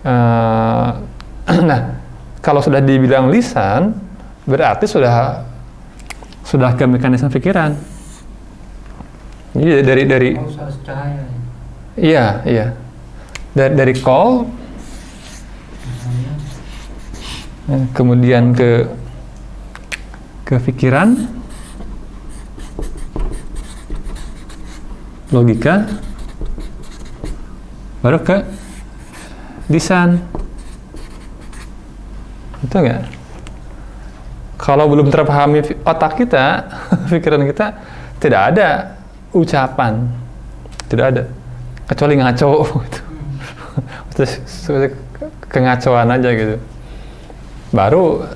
Uh, nah, kalau sudah dibilang lisan, berarti sudah ke mekanisme pikiran. Jadi dari harus cahaya. Iya. Dari call, kemudian ke pikiran, logika, baru ke lisan. Betul nggak? Kalau belum terpahami otak kita, pikiran kita, tidak ada ucapan, tidak ada, kecuali ngaco gitu. Terus kengacoan aja gitu. Baru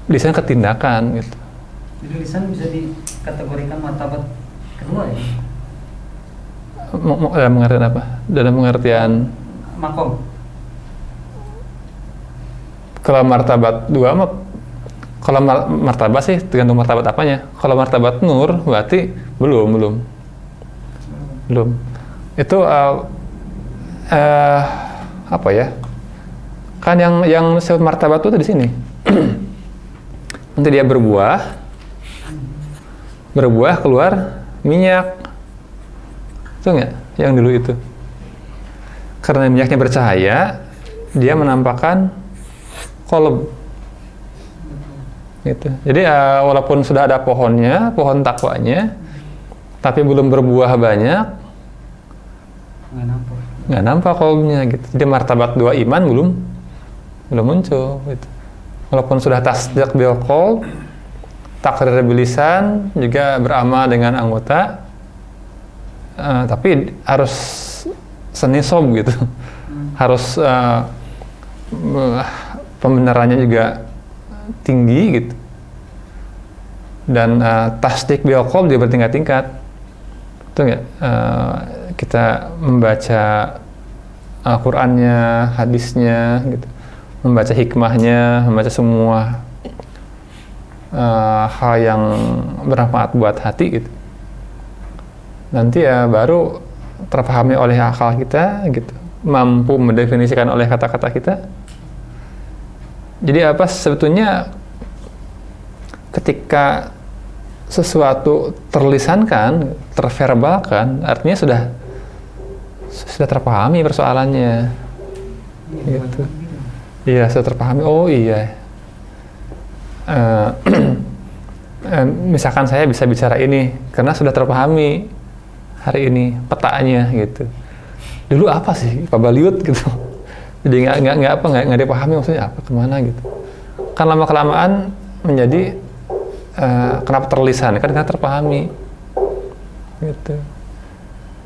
lisan ke tindakan gitu. Jadi lisan bisa dikategorikan martabat kedua ya? Dalam pengertian apa? Dalam pengertian makom. Kalau martabat dua mah, kalau martabat sih tergantung martabat apanya. Kalau martabat nur berarti belum. Itu apa ya? Kan yang disebut martabat itu di sini. Nanti dia berbuah keluar minyak. Itu nggak? Yang dulu itu. Karena minyaknya bercahaya, dia menampakkan kolom. Gitu. Jadi walaupun sudah ada pohonnya, pohon takwanya, tapi belum berbuah banyak, nggak nampak kolomnya gitu. Jadi martabat dua iman belum muncul. Gitu. Walaupun sudah tasdiq bil qaul, takrir bil lisan, juga beramal dengan anggota, tapi harus senisob gitu. Harus pembenarannya juga tinggi gitu. Dan tasdik bil qaul dia bertingkat-tingkat. Betul nggak? Kita membaca Al-Qur'annya, hadisnya gitu. Membaca hikmahnya, membaca semua hal yang bermanfaat buat hati gitu. Nanti baru terpahami oleh akal kita gitu. Mampu mendefinisikan oleh kata-kata kita. Jadi apa sebetulnya ketika sesuatu terlisankan, terverbalkan, artinya sudah terpahami persoalannya. Gitu. Iya, sudah terpahami. Oh iya. Misalkan saya bisa bicara ini karena sudah terpahami hari ini petanya gitu. Dulu apa sih Pak Baliut gitu. Jadi nggak dipahami maksudnya apa kemana gitu. Kan lama kelamaan menjadi kenapa terlisan kan karena terpahami gitu.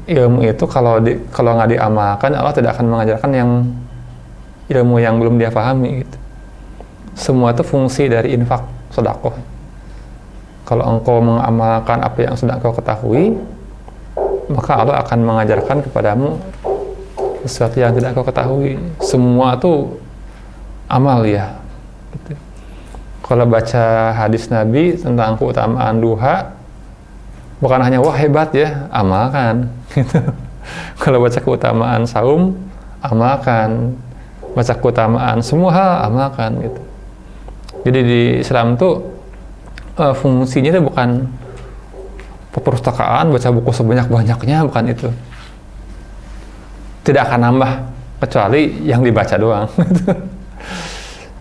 Ilmu itu kalau nggak diamalkan, Allah tidak akan mengajarkan ilmu yang belum dia pahami gitu. Semua itu fungsi dari infak sedekah. Kalau engkau mengamalkan apa yang sudah engkau ketahui, maka Allah akan mengajarkan kepadamu sesuatu yang tidak kau ketahui. Semua itu amal ya gitu. Kalau baca hadis Nabi tentang keutamaan duha, bukan hanya wah hebat ya, amalkan gitu. Kalau baca keutamaan saum, amalkan. Baca keutamaan semua hal, amalkan gitu. Jadi di Islam tuh fungsinya itu bukan perpustakaan baca buku sebanyak-banyaknya, bukan itu. Tidak akan nambah kecuali yang dibaca doang.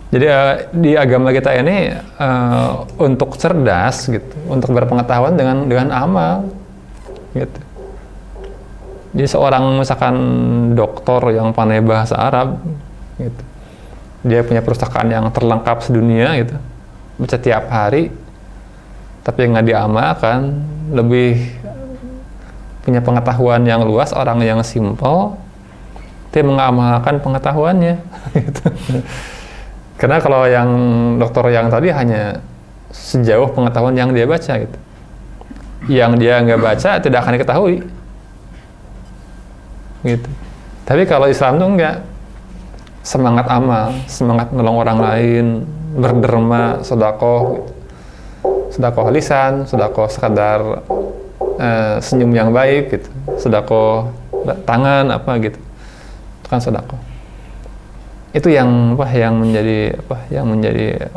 Jadi di agama kita ini untuk cerdas gitu, untuk berpengetahuan dengan amal gitu. Jadi seorang misalkan doktor yang pandai bahasa Arab gitu, dia punya perpustakaan yang terlengkap sedunia gitu, baca tiap hari, tapi nggak diamalkan, lebih punya pengetahuan yang luas orang yang simpel. Dia mengamalkan pengetahuannya gitu. Karena kalau yang dokter yang tadi hanya sejauh pengetahuan yang dia baca gitu. Yang dia nggak baca tidak akan diketahui gitu. Tapi kalau Islam tuh enggak, semangat amal, semangat nolong orang lain, berderma, sedekah gitu. Sedekah lisan, sedekah sekadar senyum yang baik gitu, sedekah tangan apa gitu. Kan sedekah. itu yang yang menjadi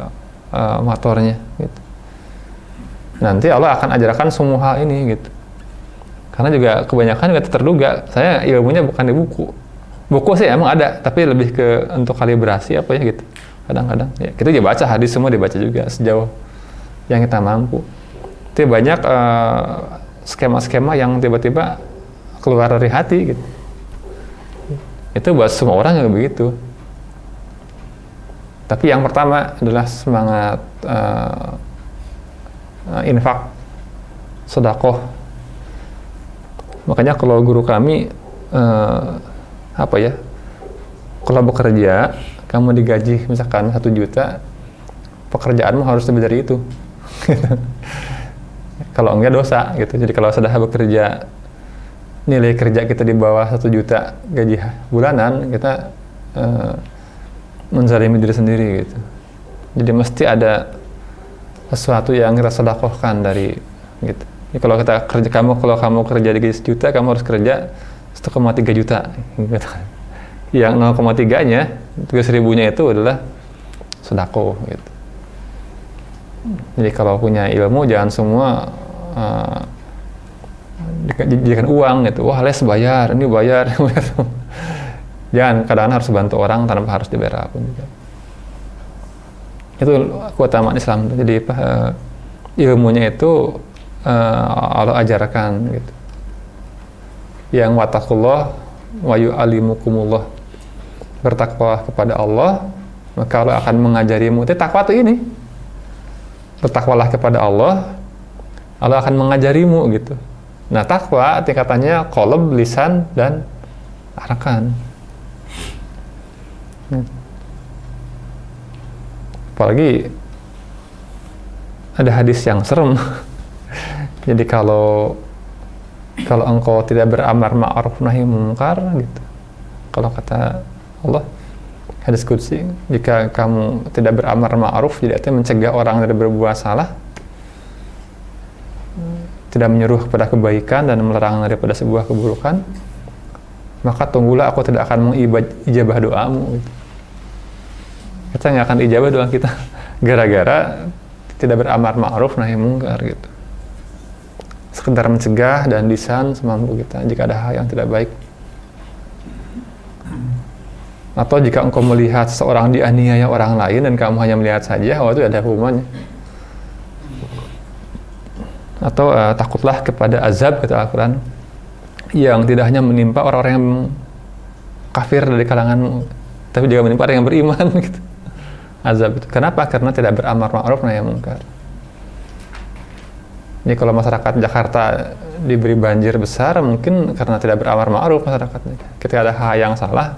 motornya gitu. Nanti Allah akan ajarkan semua hal ini gitu. Karena juga kebanyakan juga terduga, saya ilmunya bukan di buku. Buku sih emang ada, tapi lebih ke untuk kalibrasi apa ya gitu. Kadang-kadang ya kita juga baca hadis, semua dibaca juga sejauh yang kita mampu. Tapi banyak skema-skema yang tiba-tiba keluar dari hati gitu. Itu buat semua orang yang begitu. Tapi yang pertama adalah semangat infak, sedekah. Makanya kalau guru kami kalau bekerja kamu digaji misalkan 1 juta, pekerjaanmu harus lebih dari itu. Kalau enggak dosa gitu. Jadi kalau sudah bekerja nilai kerja kita di bawah 1 juta gaji bulanan, kita menzalimi diri sendiri gitu. Jadi mesti ada sesuatu yang kita sedekahkan dari gitu. Jadi kalau kamu kerja di gaji 1 juta, kamu harus kerja 1,3 juta gitu. Yang 0,3-nya, 3.000-nya itu adalah sedekah gitu. Jadi kalau punya ilmu jangan semua dijadikan uang gitu. Wah, les bayar, ini bayar. Jangan, kadang harus bantu orang tanpa harus dibayar apapun juga. Itu keutamaan Islam. Jadi ilmunya itu Allah ajarkan gitu. Yang wattaqullah wa yu'allimukumullah. Bertakwa kepada Allah, maka Allah akan mengajarimu. Itu takwa itu ini. Bertakwalah kepada Allah, Allah akan mengajarimu gitu. Nah, takwa tingkatannya qalb, lisan, dan arkan. Apalagi ada hadis yang serem. Jadi kalau engkau tidak beramar ma'ruf nahi munkar gitu. Kalau kata Allah, hadis qudsi, jika kamu tidak beramar ma'ruf, jadi artinya mencegah orang dari berbuat salah, tidak menyuruh kepada kebaikan dan melarang daripada sebuah keburukan, maka tunggulah aku tidak akan mengijabah doamu gitu. Kita nggak akan ijabah doa kita gara-gara tidak beramar ma'ruf nahi munkar gitu. Sekedar mencegah dan lisan semampu kita jika ada hal yang tidak baik. Atau jika engkau melihat seseorang dianiaya orang lain dan kamu hanya melihat saja, itu ada hukumannya. Atau takutlah kepada azab, kata Al-Quran, yang tidak hanya menimpa orang-orang yang kafir dari kalanganmu, tapi juga menimpa orang yang beriman gitu. Azab itu. Kenapa? Karena tidak beramar ma'ruf nahi munkar. Jadi kalau masyarakat Jakarta diberi banjir besar, mungkin karena tidak beramar ma'ruf masyarakatnya. Ketika ada hal yang salah,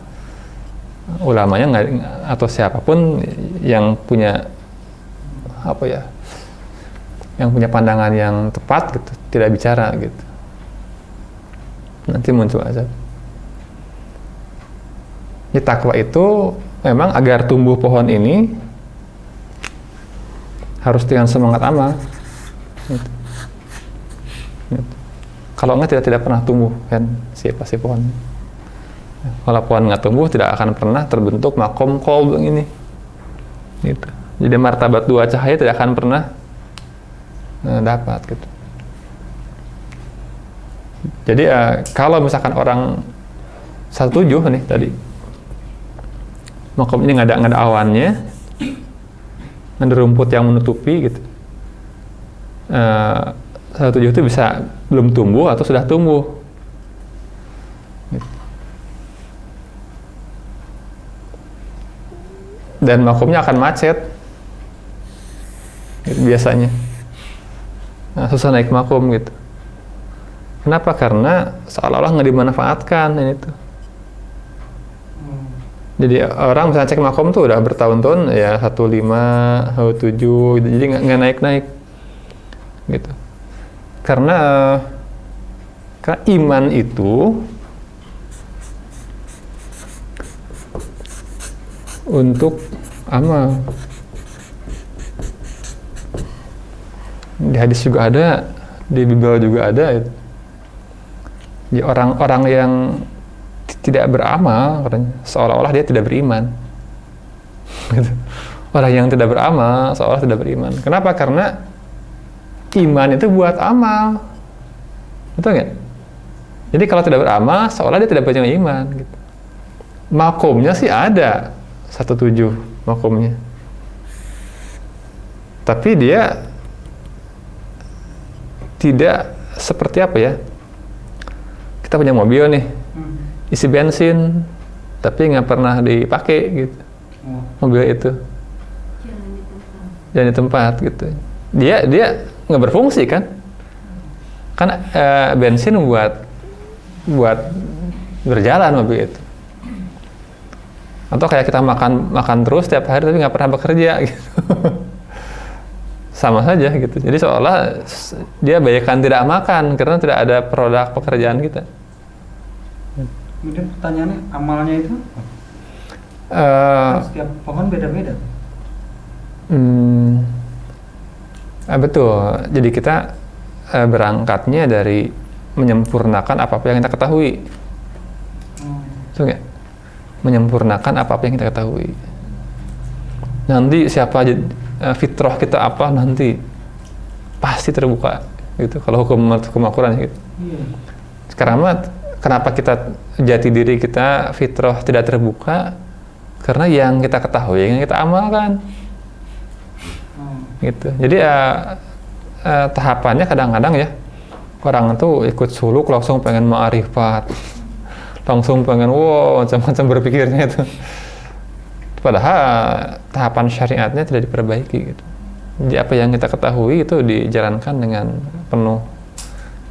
ulamanya atau siapapun yang punya yang punya pandangan yang tepat gitu, tidak bicara gitu, nanti muncul azab. Jadi takwa itu memang agar tumbuh pohon ini harus dengan semangat amal gitu. Gitu. Kalau enggak tidak pernah tumbuh kan si pohon. Kalau pohon nggak tumbuh, tidak akan pernah terbentuk makom qalb ini. Gitu. Jadi martabat 2 cahaya tidak akan pernah dapat gitu. Jadi kalau misalkan orang 17 nih tadi, makom ini nggak ada awannya, ada rumput yang menutupi gitu. 17 itu bisa belum tumbuh atau sudah tumbuh. Dan makomnya akan macet gitu, biasanya. Susah naik makom gitu. Kenapa? Karena seolah-olah nggak dimanfaatkan ini tuh. Jadi orang misalnya cek makom tuh udah bertahun-tahun ya 15, 17 gitu. Jadi nggak naik-naik gitu. Karena iman itu untuk amal. Di hadis juga ada, di Bible juga ada. Jadi orang-orang yang tidak beramal, seolah-olah dia tidak beriman. Gitu. Orang yang tidak beramal seolah tidak beriman. Kenapa? Karena iman itu buat amal, betul nggak? Jadi kalau tidak beramal seolah dia tidak punya iman. Gitu. Makomnya sih ada 17 makomnya, tapi dia tidak seperti apa ya? Kita punya mobil nih, isi bensin, tapi nggak pernah dipakai gitu. Mobil itu jangan di tempat gitu. Dia nggak berfungsi kan? Kan bensin buat berjalan mobil itu. Atau kayak kita makan terus setiap hari tapi nggak pernah bekerja gitu. Sama saja gitu. Jadi seolah dia bagaikan tidak makan karena tidak ada produk pekerjaan kita. Kemudian pertanyaannya, amalnya itu setiap pohon beda-beda. Betul. Jadi kita berangkatnya dari menyempurnakan apa-apa yang kita ketahui. Betul nggak? Menyempurnakan apa-apa yang kita ketahui. Nanti siapa fitrah kita apa nanti pasti terbuka gitu. Kalau hukum Al-Quran gitu. Sekarang kenapa kita jati diri kita fitrah tidak terbuka? Karena yang kita ketahui, yang kita amalkan. Gitu. Jadi tahapannya kadang-kadang ya orang itu ikut suluk langsung pengen ma'rifat, langsung pengen macam-macam berpikirnya itu. Padahal tahapan syariatnya tidak diperbaiki gitu. Jadi apa yang kita ketahui itu dijalankan dengan penuh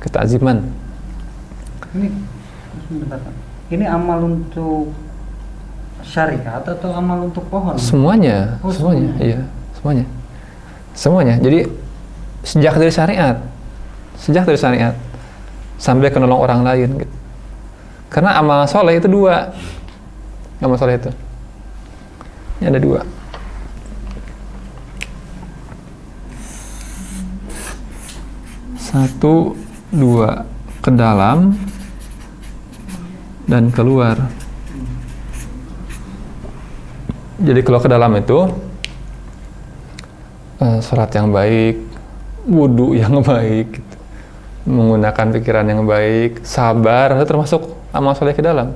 ketaziman. Ini amal untuk syariat atau amal untuk pohon? Semuanya, semuanya, iya, semuanya. Jadi sejak dari syariat sampai ke nolong orang lain gitu. Karena amal soleh itu 2. Amal soleh itu ini ada 2. Satu, 2, ke dalam dan keluar. Jadi kalau ke dalam itu sholat yang baik, wudhu yang baik, gitu. Menggunakan pikiran yang baik, sabar, itu termasuk amal soleh ke dalam.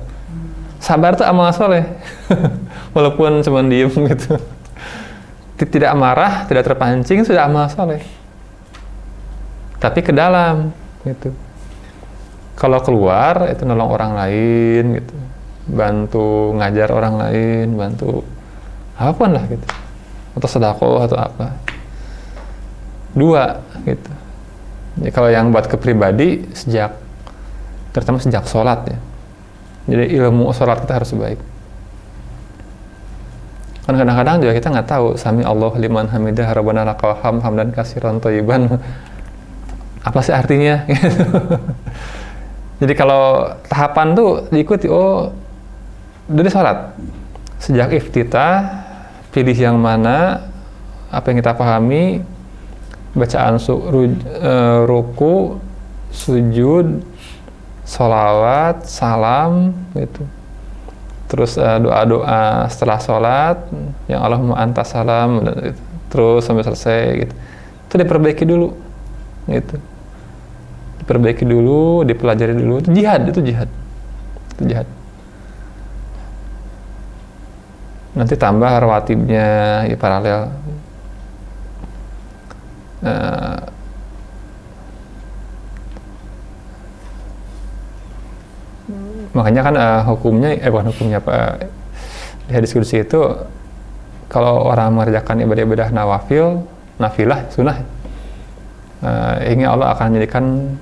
Sabar itu amal soleh, walaupun cuma diem gitu. Tidak marah, tidak terpancing, sudah amal soleh. Tapi ke dalam, gitu. Kalau keluar, itu nolong orang lain, gitu. Bantu ngajar orang lain, bantu apapun lah gitu. Atau sedekah atau apa. 2 gitu. Jadi kalau yang buat ke pribadi terutama sejak sholat ya. Jadi ilmu sholat kita harus baik. Kan kadang-kadang juga kita nggak tahu sami Allah liman hamidah rabbana lakal hamdan katsiran thayyiban. Apa sih artinya? Jadi kalau tahapan tuh diikuti dari sholat. Sejak iftitah, pilih yang mana, apa yang kita pahami, bacaan ruku, sujud, sholawat, salam, gitu. Terus doa-doa setelah sholat, yang Allahumma antas salam, gitu. Terus sampai selesai, gitu. Itu diperbaiki dulu, gitu. Diperbaiki dulu, dipelajari dulu. Itu jihad. Nanti tambah rawatibnya ya paralel. Makanya kan bukan hukumnya Pak, di hadis qudsi itu kalau orang mengerjakan ibadah-ibadah nafilah, sunnah, ingin Allah akan menjadikan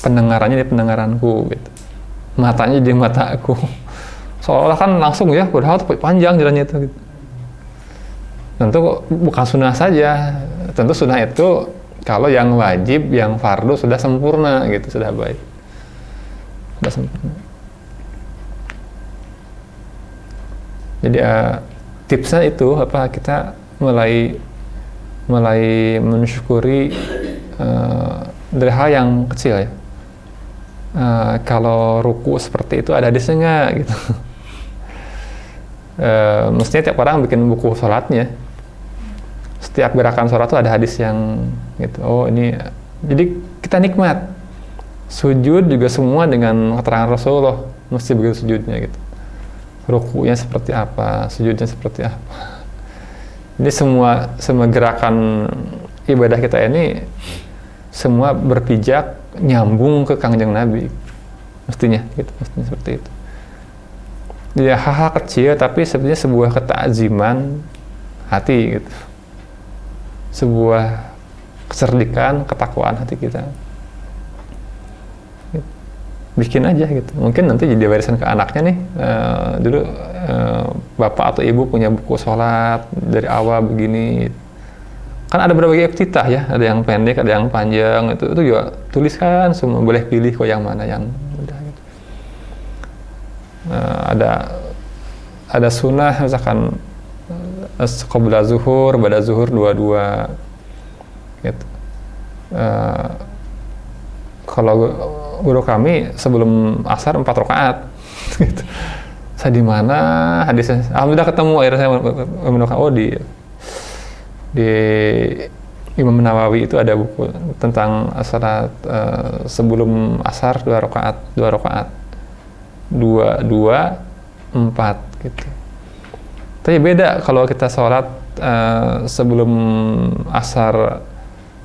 pendengarannya di pendengaranku, gitu. Matanya jadi mataku. Seolah kan langsung ya, padahal panjang jalannya itu. Gitu. Tentu bukan sunnah saja, tentu sunnah itu kalau yang wajib, yang fardu sudah sempurna, gitu, sudah baik, sudah sempurna. Jadi tipsnya itu kita mulai mensyukuri dari hal yang kecil ya. Kalau ruku seperti itu ada hadisnya nggak gitu. Mestinya tiap orang bikin buku sholatnya. Setiap gerakan sholat tuh ada hadis yang gitu. Oh ini, jadi kita nikmat. Sujud juga semua dengan keterangan Rasulullah, mesti begitu sujudnya gitu. Rukunya seperti apa, sujudnya seperti apa. Jadi semua gerakan ibadah kita ini semua berpijak nyambung ke Kangjeng Nabi. Mestinya gitu, mestinya seperti itu. Ya hal-hal kecil tapi sebenarnya sebuah ketakziman hati gitu. Sebuah kecerdikan, ketakwaan hati kita. Bikin aja gitu. Mungkin nanti jadi warisan ke anaknya nih. Dulu bapak atau ibu punya buku sholat dari awal begini. Kan ada berbagai iftitah ya. Ada yang pendek, ada yang panjang. Itu juga tuliskan semua. Boleh pilih kok yang mana yang mudah gitu. Ada sunnah misalkan qabla zuhur, ba'da zuhur dua-dua gitu. Kalau guru kami sebelum asar 4 rakaat gitu. Saya di mana hadisnya? Alhamdulillah ketemu, akhirnya saya menemukan di Imam Nawawi itu ada buku tentang salat sebelum asar 2 rakaat 2, 4 gitu. Tapi beda kalau kita sholat sebelum asar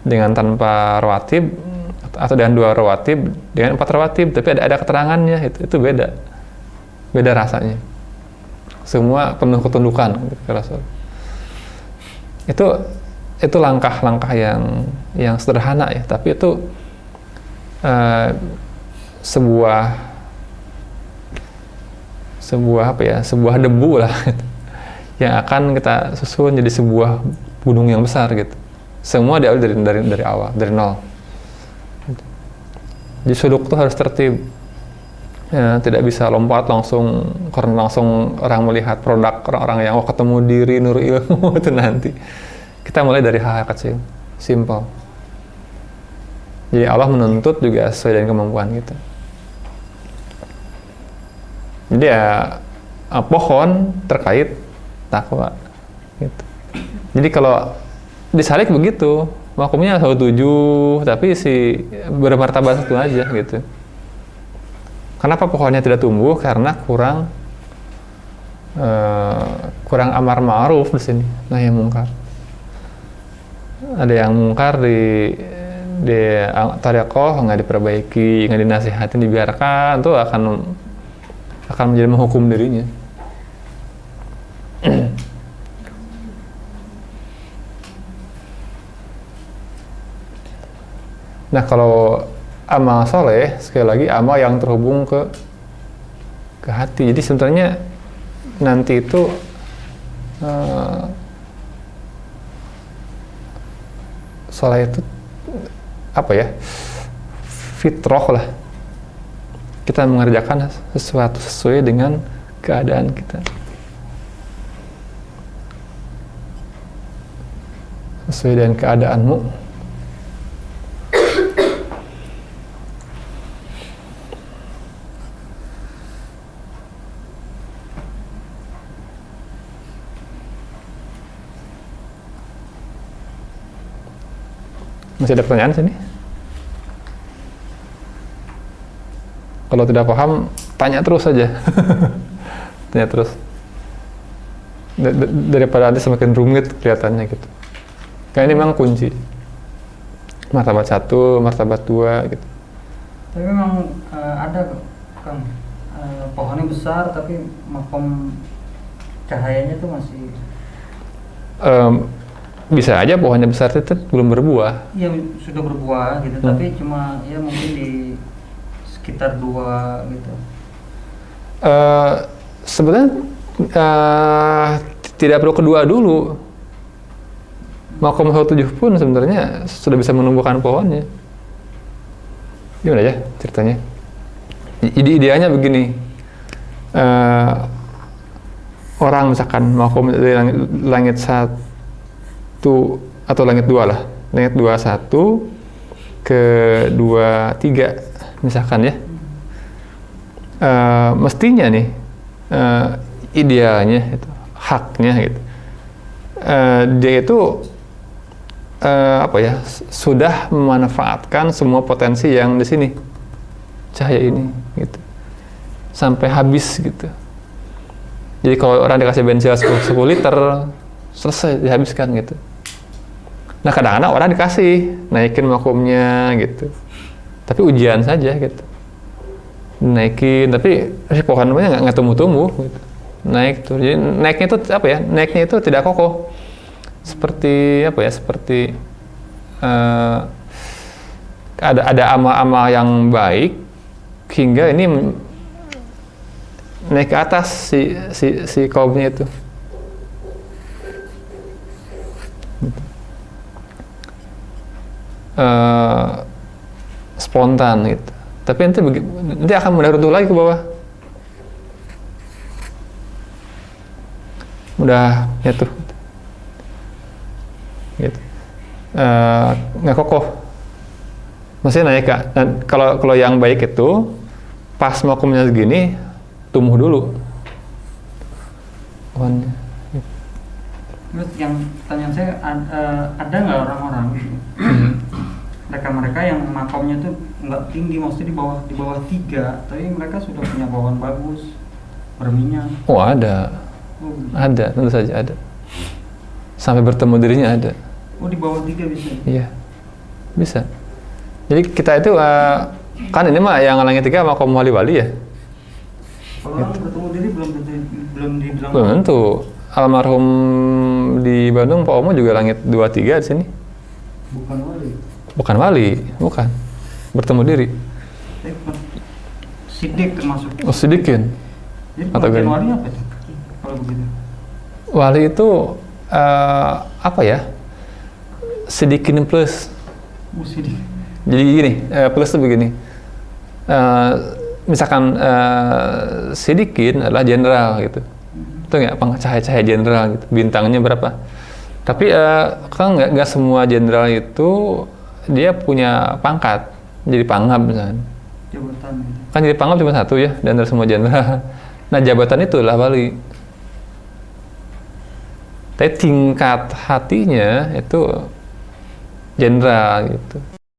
dengan tanpa rawatib atau dengan 2 rawatib dengan 4 rawatib, tapi ada keterangannya, itu beda rasanya. Semua penuh ketundukan gitu, Rasul. Itu langkah-langkah yang sederhana ya, tapi itu sebuah apa ya, sebuah debu lah gitu, yang akan kita susun jadi sebuah gunung yang besar gitu. Semua diawali dari awal, dari nol. Jadi suluk itu harus tertib. Ya, tidak bisa lompat langsung karena langsung orang melihat produk orang-orang yang ketemu diri nur ilmu itu nanti. Kita mulai dari hal-hal kecil, simple. Jadi Allah menuntut juga sesuai dengan kemampuan kita. Jadi ya pohon terkait takwa gitu. Jadi kalau disalik begitu, makomnya 7, tapi si bermartabat 1 aja gitu. Kenapa pohonnya tidak tumbuh? Karena kurang amar ma'ruf di sini, nahi mungkar. Ada yang mungkar di thariqah nggak diperbaiki, nggak dinasihatin, dibiarkan, tuh akan menjadi menghukum dirinya. Nah, kalau amal soleh, sekali lagi amal yang terhubung ke hati. Jadi sebenarnya nanti itu soleh itu apa ya, fitrah lah. Kita mengerjakan sesuatu sesuai dengan keadaan kita, sesuai dengan keadaanmu. Masih ada pertanyaan sini? Kalau tidak paham, tanya terus saja. Tanya terus. Daripada nanti semakin rumit kelihatannya gitu. Kayak ini memang kunci. Martabat 1, martabat 2 gitu. Tapi memang ada kan pohonnya besar tapi makom cahayanya tuh masih bisa aja pohonnya besar itu belum berbuah. Iya sudah berbuah gitu, tapi cuma ya mungkin di sekitar 2 gitu. Sebenarnya tidak perlu kedua dulu. Makom 7 pun sebenarnya sudah bisa menumbuhkan pohonnya. Gimana ya ceritanya? Ideanya begini. Orang misalkan makom dari langit 1 atau langit 2 lah, langit 2 1 ke 2 3 misalkan ya, mestinya nih idealnya itu, haknya gitu. Dia itu apa ya, sudah memanfaatkan semua potensi yang di sini, cahaya ini gitu, sampai habis gitu. Jadi kalau orang dikasih bensin 10 liter, selesai dihabiskan gitu. Nah kadang-kadang orang dikasih naikin vakumnya gitu, tapi ujian saja gitu, naikin, tapi si pohon namanya nggak tumbuh-tumbuh gitu. Naik tuh, jadi naiknya itu apa ya, naiknya itu tidak kokoh, seperti apa ya, seperti ada ama-ama yang baik hingga ini naik ke atas si kaumnya itu. Spontan gitu, tapi nanti akan mudah runtuh lagi ke bawah, mudah jatuh gitu. Nggak kokoh, maksudnya naik Kak. Dan kalau yang baik itu pas vakumnya segini tumbuh dulu pohonnya. Terus yang pertanyaan saya, ada nggak orang-orang mereka yang makomnya tuh nggak tinggi, maksudnya di bawah 3, tapi mereka sudah punya pohon bagus, berminyak? Oh ada, ada, tentu saja ada. Sampai bertemu dirinya ada. Oh di bawah 3 bisa? Iya, bisa. Jadi kita itu kan ini mah yang langit 3 makom wali-wali ya. Kalau orang bertemu diri belum dibilang. Belum tentu. Almarhum di Bandung Pak Omo juga langit 2-3 di sini. Bukan wali. Bukan wali, bukan. Bertemu diri. Sidik termasuk. Oh, sidikin. Jadi pengertian wali apa itu? Kalau begitu. Wali itu apa ya? Sidikin plus. Sidik. Jadi gini, plus itu begini. Misalkan sidikin adalah jenderal gitu. Itu nggak cahaya-cahaya jenderal gitu, bintangnya berapa. Tapi kan nggak semua jenderal itu dia punya pangkat, jadi pangap misalnya. Jabatan gitu. Kan jadi pangap cuma satu ya, dan dari semua jenderal. Nah jabatan itulah wali. Tapi tingkat hatinya itu jenderal gitu.